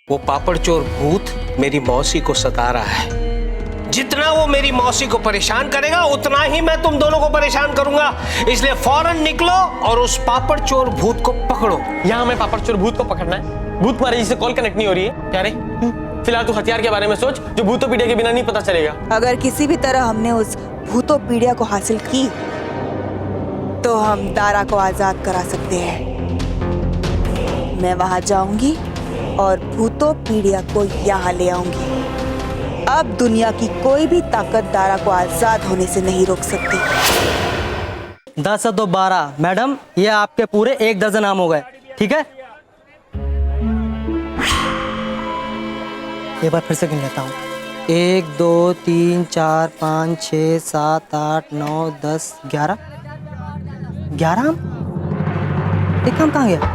वो पापड़ चोर भूत मेरी मौसी को सता रहा है। जितना वो मेरी मौसी को परेशान करेगा उतना ही मैं तुम दोनों को परेशान करूंगा। इसलिए फौरन निकलो और उस पापड़ चोर भूत को पकड़ो। यहाँ हमें पापड़ चोर भूत को पकड़ना है। भूत तुम्हारी से कॉल कनेक्ट नहीं हो रही है क्या रे? फिलहाल तू हथियार के बारे में सोच जो भूतों पीड़िया के बिना नहीं पता चलेगा। अगर किसी भी तरह हमने उस भूतों पीड़िया को हासिल की तो हम दारा को आजाद करा सकते हैं। मैं वहां जाऊंगी और भूतों पीड़िया को यहाँ ले आऊंगी। अब दुनिया की कोई भी ताकत दारा को आजाद होने से नहीं रोक सकती। 10 और 2 12। मैडम ये आपके पूरे 1 दर्जन आम हो गए, ठीक है? एक बार फिर से गिन लेता हूँ। 1 2 3 4 5 6 7 8 9 10 11 11 आम। एक आम कहाँ गया?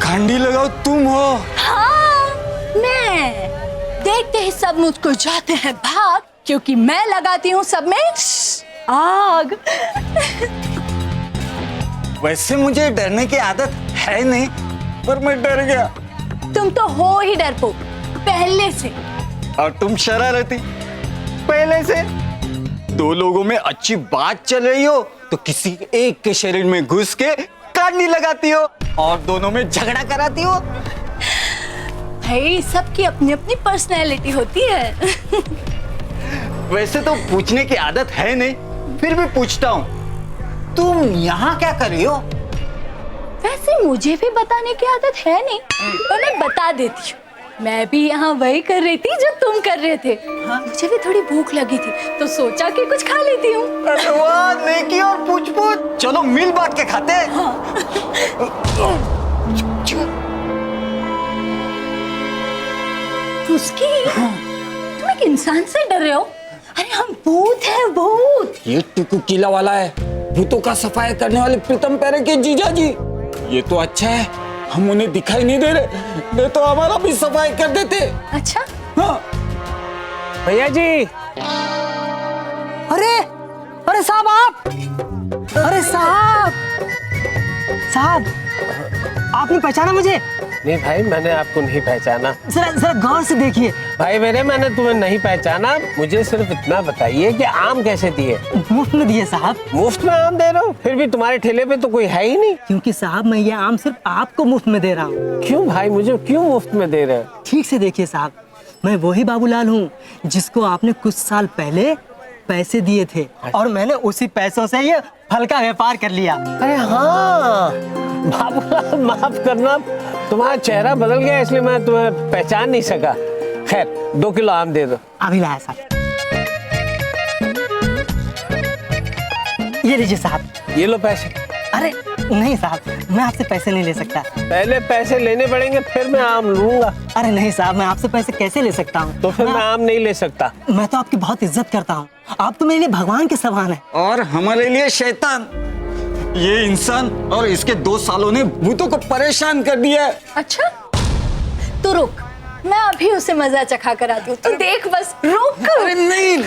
खांडी लगाओ तुम हो? हाँ, मैं। देखते ही सब मुझको जाते हैं भाग, क्योंकि मैं लगाती हूँ सब में आग। वैसे मुझे डरने की आदत है नहीं, पर मैं डर गया। तुम तो हो ही डरपोक पहले से। और तुम शरारती पहले से। 2 लोगों में अच्छी बात चल रही हो तो किसी एक के शरीर में घुस के कांडी लगाती हो और दोनों में झगड़ा कराती हो। भाई सबकी अपनी अपनी पर्सनैलिटी होती है। वैसे तो पूछने की आदत है नहीं, फिर भी पूछता हूँ, तुम यहाँ क्या कर रही हो? वैसे मुझे भी बताने की आदत है नहीं, तो मैं बता देती हूँ। मैं भी यहाँ वही कर रही थी जो तुम कर रहे थे। हाँ? मुझे भी थोड़ी भूख लगी थी तो सोचा कि कुछ खा लेती हूँ। अरे वाह, नेकी और पूछ-पूछ। चलो मिल बांट के खाते हैं। हाँ। उसकी तुम एक इंसान से डर रहे हो? अरे हम भूत हैं, भूत। ये टिकू किला वाला है, भूतों का सफाई करने वाले प्रीतम पैरे के जीजा जी। ये तो अच्छा है हम उन्हें दिखाई नहीं दे रहे, नहीं तो हमारा भी सफाई कर देते। अच्छा हाँ। भैया जी। अरे साहब आप! अरे साहब आपने पहचाना मुझे? नहीं भाई, मैंने आपको नहीं पहचाना। जरा गौर से देखिए। भाई मैंने तुम्हें नहीं पहचाना। मुझे सिर्फ इतना बताइए कि आम कैसे दिए? मुफ्त में दिए साहब। मुफ्त में आम दे रहे हो? फिर भी तुम्हारे ठेले पे तो कोई है ही नहीं। क्योंकि साहब मैं ये आम सिर्फ आपको मुफ्त में दे रहा हूँ। क्यों भाई, मुझे क्यों मुफ्त में दे रहे हो? ठीक से देखिए साहब, मैं वही बाबूलाल हूँ जिसको आपने कुछ साल पहले पैसे दिए थे और मैंने उसी पैसों से ये फल का व्यापार कर लिया। अरे हाँ बाबूलाल, माफ करना, तुम्हारा चेहरा बदल गया इसलिए मैं तुम्हें पहचान नहीं सका। खैर 2 किलो आम दे दो। अभी लाया साहब। ये लीजिए साहब। ये लो पैसे। अरे नहीं साहब, मैं आपसे पैसे नहीं ले सकता। पहले पैसे लेने पड़ेंगे फिर मैं आम लूंगा। अरे नहीं साहब, मैं आपसे पैसे कैसे ले सकता हूँ? तो फिर मैं आम नहीं ले सकता। मैं तो आपकी बहुत इज्जत करता हूँ। आप तो मेरे लिए भगवान के समान है। और हमारे लिए शैतान। ये इंसान और इसके 2 सालों ने भूतों को परेशान कर दिया है। अच्छा तो रुक, मैं अभी उसे मजा चखा कर आती हूँ, तू देख बस, रुक। अरे नहीं।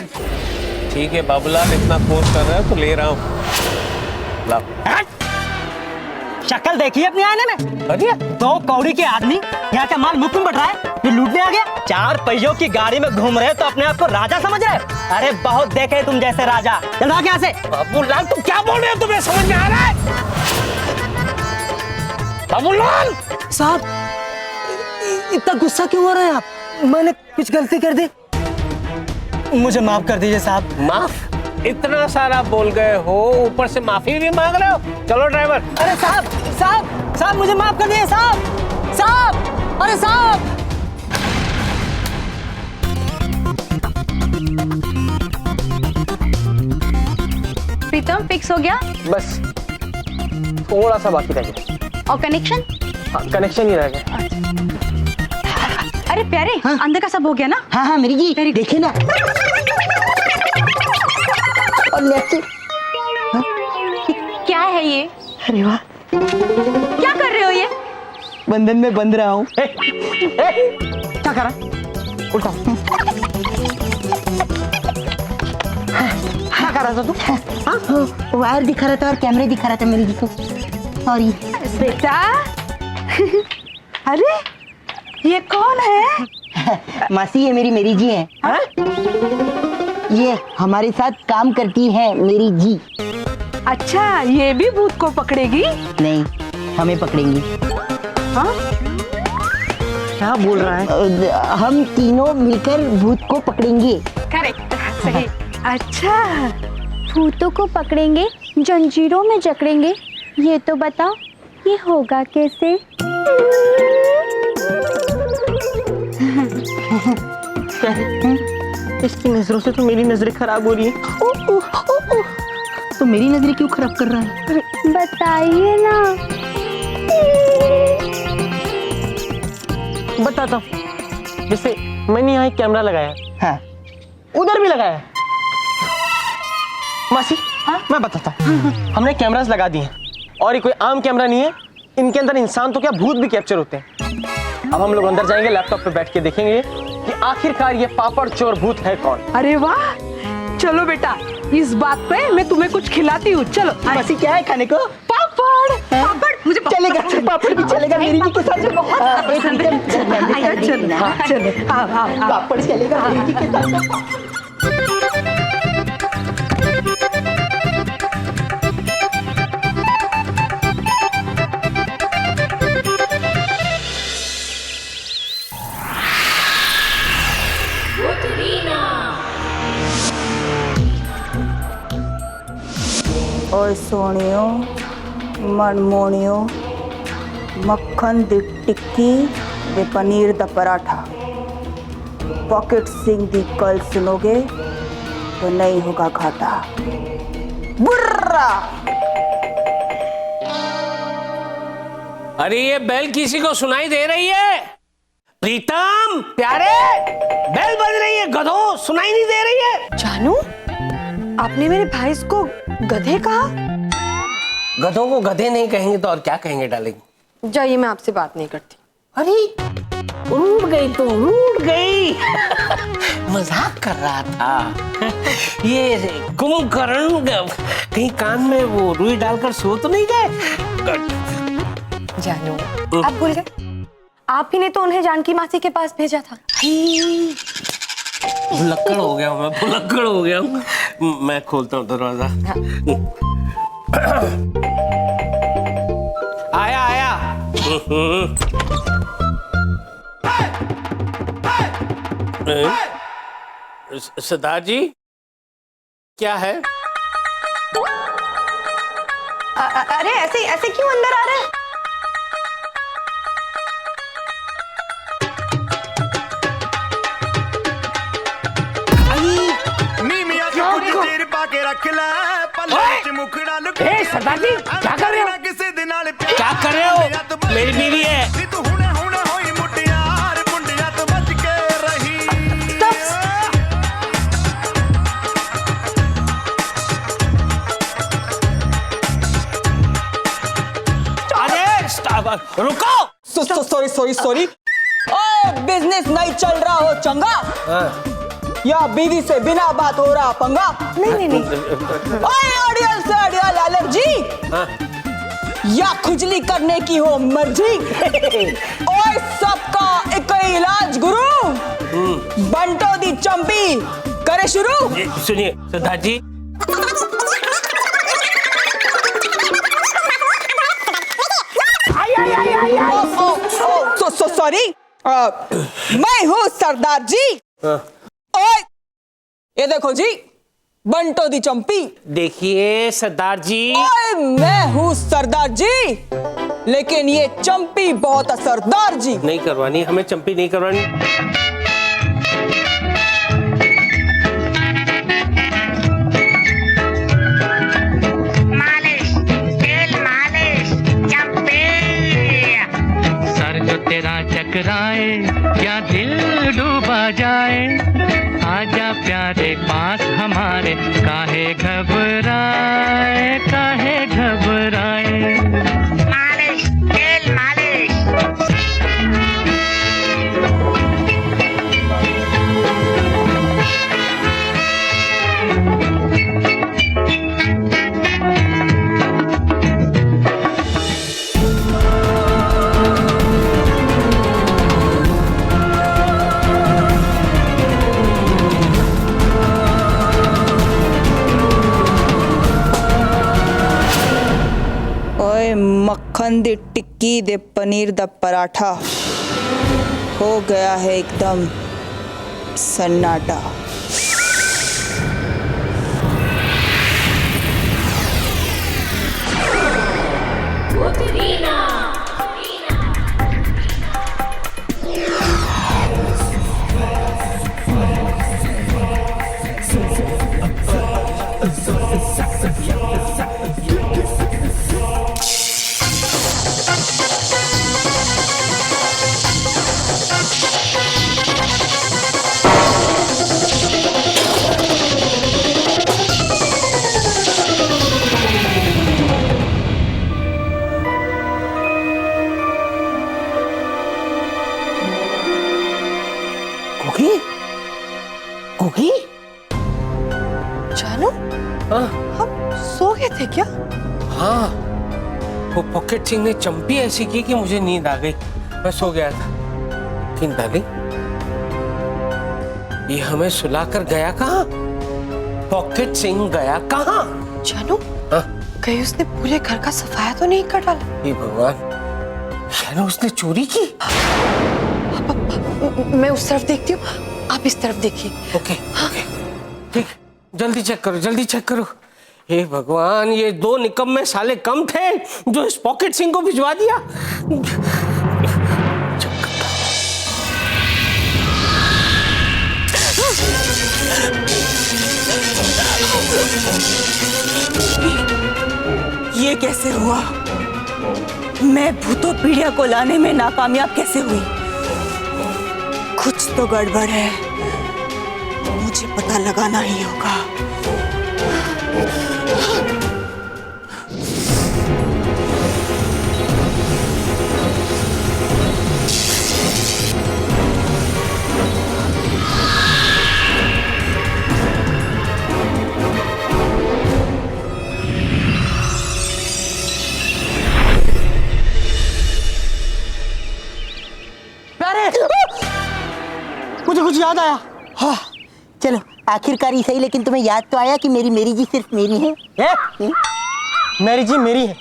ठीक है बाबूलाल, इतना फोर्स कर रहे हो तो ले रहा हूँ। लाओ। शक्ल देखिए अपने आने में। अरे 2 कौड़ी के आदमी यहाँ का माल मुफ्त में बट रहा है, ये लूटने आ गया। 4 पहियों की गाड़ी में घूम रहे तो अपने आप को राजा समझ रहे? अरे बहुत देखे तुम जैसे राजा। चल भाग यहाँ से। बाबूलाल तुम क्या बोल रहे हो? तुम्हें समझ में आ रहा है? बाबूलाल साहब इतना गुस्सा क्यों हो रहे हैं आप? मैंने कुछ गलती कर दी, मुझे माफ कर दीजिए साहब। माफ? इतना सारा बोल गए हो, ऊपर से माफी भी मांग रहे हो? चलो ड्राइवर। अरे साहब मुझे माफ कर दीजिए साहब। अरे साहब। प्रीतम फिक्स हो गया? बस थोड़ा सा बाकी रह गया। और कनेक्शन? कनेक्शन ही रह गया। अरे प्यारे, हाँ? अंदर का सब हो गया ना? हाँ मेरी जी, देखिए ना। और क्या है ये? अरे वाह, क्या कर रहे हो ये? बंधन में बंध रहा हूँ। क्या कर रहा? उल्टा क्या कर रहा था तू? हाँ वायर दिखा रहा था और कैमरे दिखा रहा था मेरी जी को। सॉरी बेटा। अरे ये कौन है? मासी ये मेरी जी है। हाँ? ये हमारे साथ काम करती है मेरी जी। अच्छा ये भी भूत को पकड़ेगी? नहीं हमें पकड़ेंगी। हाँ? क्या बोल रहा है? हम तीनों मिलकर भूत को पकड़ेंगे। करेक्ट सही। अच्छा भूतों को पकड़ेंगे, जंजीरों में जकड़ेंगे, ये तो बताओ ये होगा कैसे? इसकी नजरों से तो मेरी नजरें खराब हो रही है। तो मेरी नजरें क्यों खराब कर रहा है? बताइए ना। बताता हूँ। जैसे मैंने यहाँ एक कैमरा लगाया, हाँ उधर भी लगाया। मासी मैं बताता हूँ। हमने कैमरास लगा दिए हैं और ये कोई आम कैमरा नहीं है, इनके अंदर इंसान तो क्या भूत भी कैप्चर होते हैं। अब हम लोग अंदर जाएंगे, लैपटॉप पे बैठ के देखेंगे कि आखिरकार ये पापड़ चोर भूत है कौन। अरे वाह, चलो बेटा इस बात पे मैं तुम्हें कुछ खिलाती हूँ। चलो। मासी क्या है खाने को? पापड़। पापड़ मुझे चलेगा, पापड़ भी चलेगा मेरी जी के साथ। बहुत पसंद है। चलो चलो आओ। पापड़ चलेगा मेरी जी के साथ। ओए सोनियो, मनमोनियो, मक्खन दी टिक्की वे पनीर दा पराठा। पॉकेट सिंह दी कल सुनोगे तो नहीं होगा घाटा। बुर्रा। अरे ये बेल किसी को सुनाई दे रही है? प्रीतम प्यारे, बेल बज रही है, गधो सुनाई नहीं दे रही है? जानू, आपने मेरे भाई को गधे कहा? गधों को गधे नहीं कहेंगे तो और क्या कहेंगे डालेंगे? जाइए, मैं आपसे बात नहीं करती। अरे रूठ गई तो रूठ गई। मजाक कर रहा था। ये कुंभकर्ण कहीं कान में वो रुई डालकर सो तो नहीं गए? जानू, आप भूल गए? आप ही ने तो उन्हें जानकी मासी के पास भेजा था। भुलक्कड़ हो गया हूँ मैं, भुलक्कड़ हो गया हूँ। मैं खोलता हूँ दरवाजा। आया। सरदार जी क्या है? अरे ऐसे क्यों अंदर आ रहे हैं? सरदार जी क्या कर रहे हो? क्या कर रहे हो? मेरी बीवी है। अरे रुको। सॉरी। बिजनेस नहीं चल रहा हो चंगा? या बीवी से बिना बात हो रहा पंगा? नहीं। ऑडियल से ऑडियल एलर्जी या खुजली करने की हो मर्जी। और सबका एक ही इलाज गुरु, बंटो दी चंपी करे शुरू। सुनिए सरदार जी, सॉरी, मैं हूँ सरदार जी। ओए ये देखो जी, बंटो दी चंपी। देखिए सरदार जी, ओए मैं हूँ सरदार जी, लेकिन ये चंपी बहुत असरदार जी। नहीं करवानी, हमें चंपी नहीं करवानी। तेरा चकराए क्या दिल डूबा जाए, आजा प्यारे पास हमारे, काहे घबराए काहे घबराए। मालिश तेल मालिश। खंदी टिक्की दे पनीर दा पराठा हो गया है एकदम सन्नाटा। कुकी? जानू, हाँ हम सो गए थे क्या? हाँ, वो पॉकेट सिंह ने चंपी ऐसी की कि मुझे नींद आ गई, मैं सो गया था। लेकिन डार्लिंग, ये हमें सुलाकर गया कहाँ? पॉकेट सिंह गया कहाँ? जानू, हाँ? कहीं उसने पूरे घर का सफाया तो नहीं कर डाला? हे भगवान, यानी उसने चोरी की? मैं उस तरफ देखती हूँ, आप इस तरफ देखिए। ओके, ओके, ठीक, जल्दी चेक करो, जल्दी चेक करो। हे भगवान, ये दो निकम्मे साले कम थे जो इस पॉकेट सिंह को भिजवा दिया। ये कैसे हुआ? मैं भूतों पीड़िया को लाने में नाकामयाब कैसे हुई? कुछ तो गड़बड़ है, मुझे पता लगाना ही होगा। मुझे कुछ याद आया। हाँ, चलो आखिरकार ही सही, लेकिन तुम्हें याद तो आया कि मेरी जी सिर्फ मेरी है। मेरी जी मेरी है।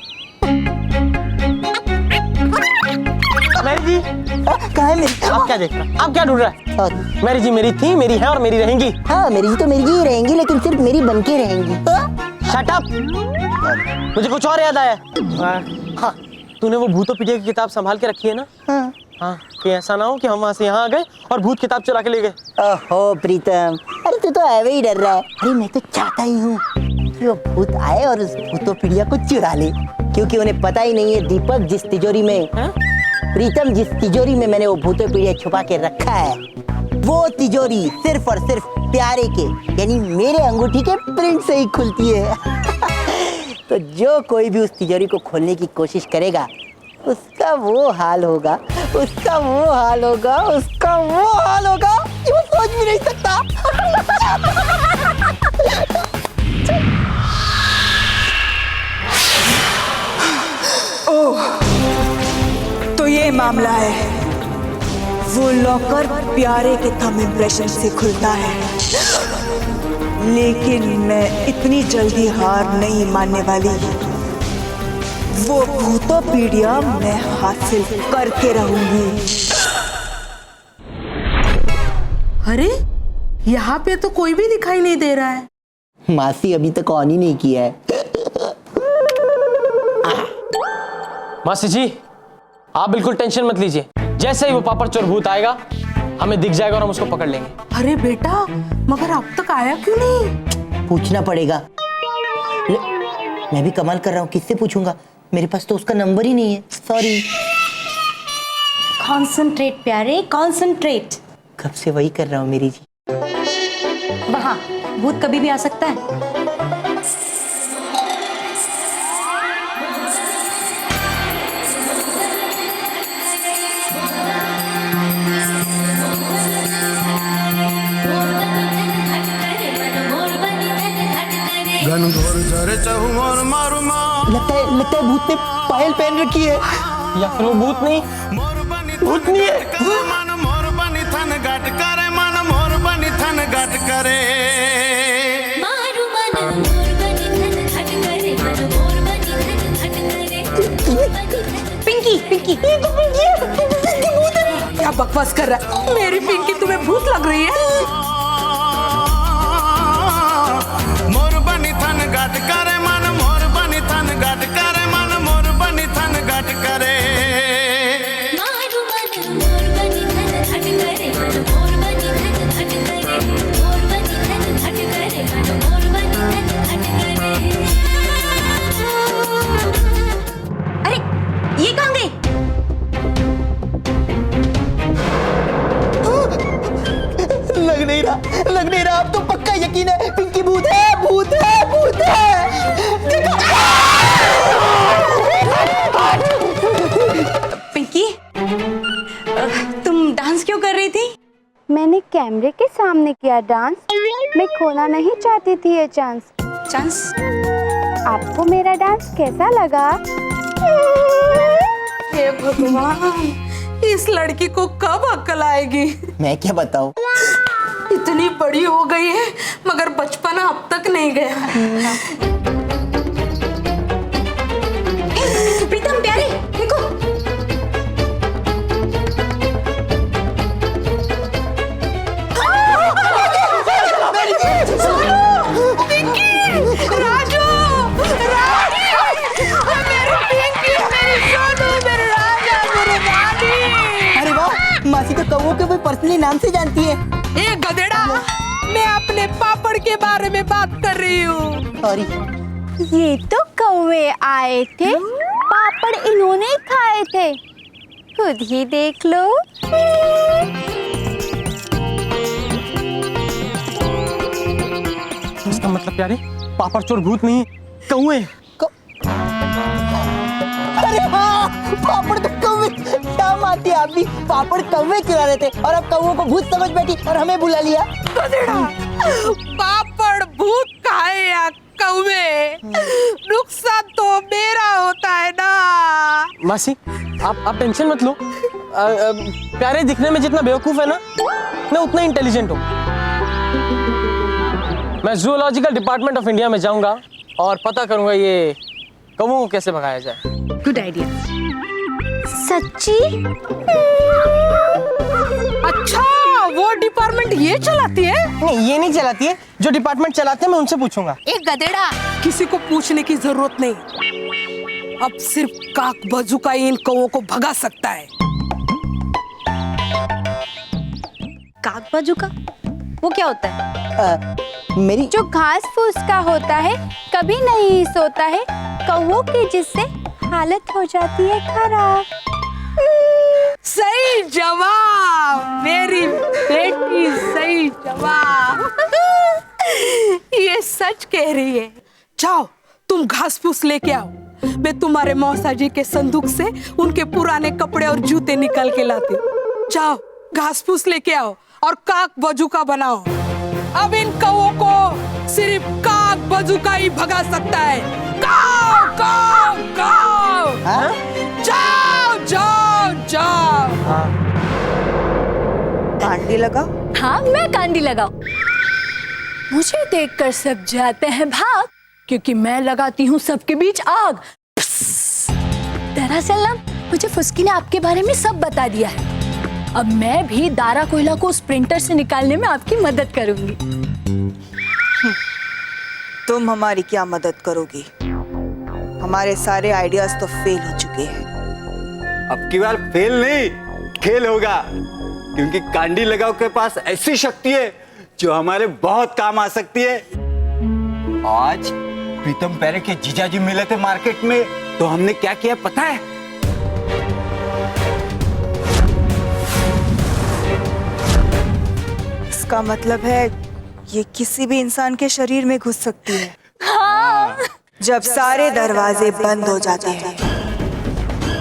मेरी जी कहाँ है मेरी? आप क्या देख रहे हैं? आप क्या ढूंढ रहे हैं? Sorry। मेरी जी मेरी थी, मेरी है और मेरी रहेंगी। हाँ, मेरी जी तो मेरी जी ही रहेंगी, लेकिन सिर्फ मेरी बनके रहेंगी। Shut up! मुझे कुछ और याद आया। हाँ, तूने वो भूतों पीढ़िया की किताब संभाल के रखी है ना? हाँ। हाँ, कहीं ऐसा ना हो कि हम वहाँ से यहाँ आ गए और भूत किताब चुरा के ले गए। ओहो प्रीतम, अरे तू तो ऐवे ही डर रहा है। अरे मैं तो चाहता ही हूँ कि वो भूत आए और उस भूतों पीढ़िया को चुरा ले, क्योंकि उन्हें पता ही नहीं है दीपक जिस तिजोरी में प्रीतम जिस तिजोरी में मैंने वो भूतों पीढ़िया छुपा के रखा है, वो तिजोरी सिर्फ और सिर्फ प्यारे के यानी मेरे अंगूठी के प्रिंट से ही खुलती है। तो जो कोई भी उस तिजोरी को खोलने की कोशिश करेगा, उसका वो हाल होगा, उसका वो हाल होगा, उसका वो हाल होगा कि वो सोच भी नहीं सकता। ओह, तो ये मामला है। वो लॉकर प्यारे के थंब इम्प्रेशन से खुलता है, लेकिन मैं इतनी जल्दी हार नहीं मानने वाली। वो भूतों पीढ़िया मैं हासिल करके रहूंगी। अरे यहाँ पे तो कोई भी दिखाई नहीं दे रहा है। मासी अभी तक ऑन ही नहीं किया है। मासी जी, आप बिल्कुल टेंशन मत लीजिए। जैसे ही वो पापड़ चोर भूत आएगा, हमें दिख जाएगा और हम उसको पकड़ लेंगे। अरे बेटा, मगर अब तक आया क्यों नहीं? पूछना पड़ेगा। मैं भी कमाल कर रहा हूँ, किससे पूछूंगा? मेरे पास तो उसका नंबर ही नहीं है। सॉरी। कॉन्सेंट्रेट प्यारे, कॉन्सेंट्रेट। कब से वही कर रहा हूँ मेरी जी। वहाँ भूत कभी भी आ सकता है। लगता है भूत ने पायल पहन रखी है। या फिर वो भूत नहीं, भूत नहीं है। मोर बनी थन गट करे, मन मोर बनी थन गट करे। मारू मन मोर बनी थन गट करे, मन मोर बनी थन गट करे। पिंकी। क्या बकवास कर रहा है? मेरी पिंकी तुम्हें भूत लग रही है? मोर बनी थन गट करे मन मोर बनी थन गट करे मन मोर बनी थन गट करे अरे ये कहाँ गई? लग नहीं रहा, अब तो पक्का यकीन है पिंकी भूत है, भूत है, भूत है। देखो। पिंकी, तुम डांस क्यों कर रही थी? मैंने कैमरे के सामने किया डांस। मैं खोना नहीं चाहती थी ये चांस। चांस? आपको मेरा डांस कैसा लगा? हे भगवान, इस लड़की को कब अक्ल आएगी? मैं क्या बताऊं? इतनी बड़ी हो गई है मगर बचपना अब तक नहीं गया। प्रीतम प्यारे देखो। अरे वाह, मासी तो कौओं के भी पर्सनली नाम से जानती है। ए गधेड़ा, मैं अपने पापड़ के बारे में बात कर रही हूँ। सॉरी। ये तो कौवे आए थे, पापड़ इन्होंने खाए थे। खुद ही देख लो। इसका मतलब प्यारे पापड़ चोर भूत नहीं, कौवे। अरे हाँ, पापड़ तो कौवे। क्या मानती है आप भी? पापड़ कौवे खिला रहे थे और अब कौवों को भूत समझ बैठी और हमें बुला लिया। पापड़ भूत खाए या कौवे, नुकसान तो मेरा होता है ना। मासी आप टेंशन मत लो। प्यारे दिखने में जितना बेवकूफ है ना, मैं उतना इंटेलिजेंट हूँ। मैं जूलॉजिकल डिपार्टमेंट ऑफ इंडिया में जाऊंगा और पता करूंगा ये कौवों को कैसे भगाया जाए। Good idea. सच्ची? अच्छा, वो डिपार्टमेंट ये चलाती है? नहीं, ये नहीं चलाती है। जो डिपार्टमेंट चलाते हैं मैं उनसे पूछूंगा। एक गधेड़ा, किसी को पूछने की जरूरत नहीं। अब सिर्फ काक बाजुका इन कौवों को भगा सकता है। काक बाजुका? वो क्या होता है? मेरी जो घास फूस का होता है, कभी नहीं सोता है, कौवों की, जिससे हालत हो जाती है खराब। सही जवाब मेरी बेटी, सही जवाब। ये सच कह रही है। जाओ तुम घास फूस लेके आओ, मैं तुम्हारे मौसा जी के संदूक से उनके पुराने कपड़े और जूते निकाल के लाती। जाओ घास फूस लेके आओ और काक बाजुका बनाओ। अब इन कौवों को सिर्फ काक बाजुका ही भगा सकता है। काव काव काव। जाओ जाओ जाओ। कांडी लगाओ। हाँ, मैं कांडी लगाऊं। मुझे देखकर सब जाते हैं भाग, क्योंकि मैं लगाती हूँ सबके बीच आग। दरअसल ना, मुझे फुस्की ने आपके बारे में सब बता दिया है। अब मैं भी दारा कोयला को स्प्रिंटर से निकालने में आपकी मदद करूंगी। तुम हमारी क्या मदद करोगी? हमारे सारे आइडियाज तो फेल हो चुके हैं। अब की बार फेल नहीं, खेल होगा, क्योंकि कांडी लगाओ के पास ऐसी शक्ति है जो हमारे बहुत काम आ सकती है। आज प्रीतम पैरे के जीजाजी मिले थे मार्केट में, तो हमने क्या किया पता है? इसका मतलब है ये किसी भी इंसान के शरीर में घुस सकती है। हाँ। जब सारे दरवाजे बंद हो जाते हैं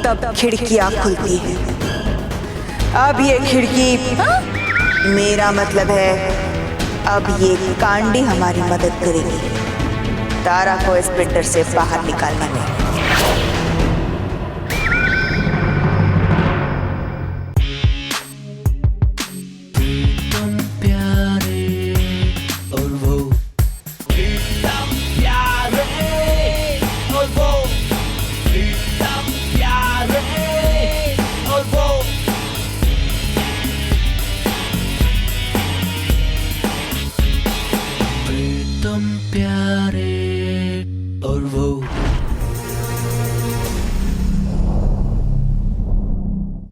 तब खिड़कियां खुलती हैं। अब ये खिड़की, मेरा मतलब है अब ये कांडी हमारी मदद करेगी तारा को स्प्रिंटर से बाहर निकालने में।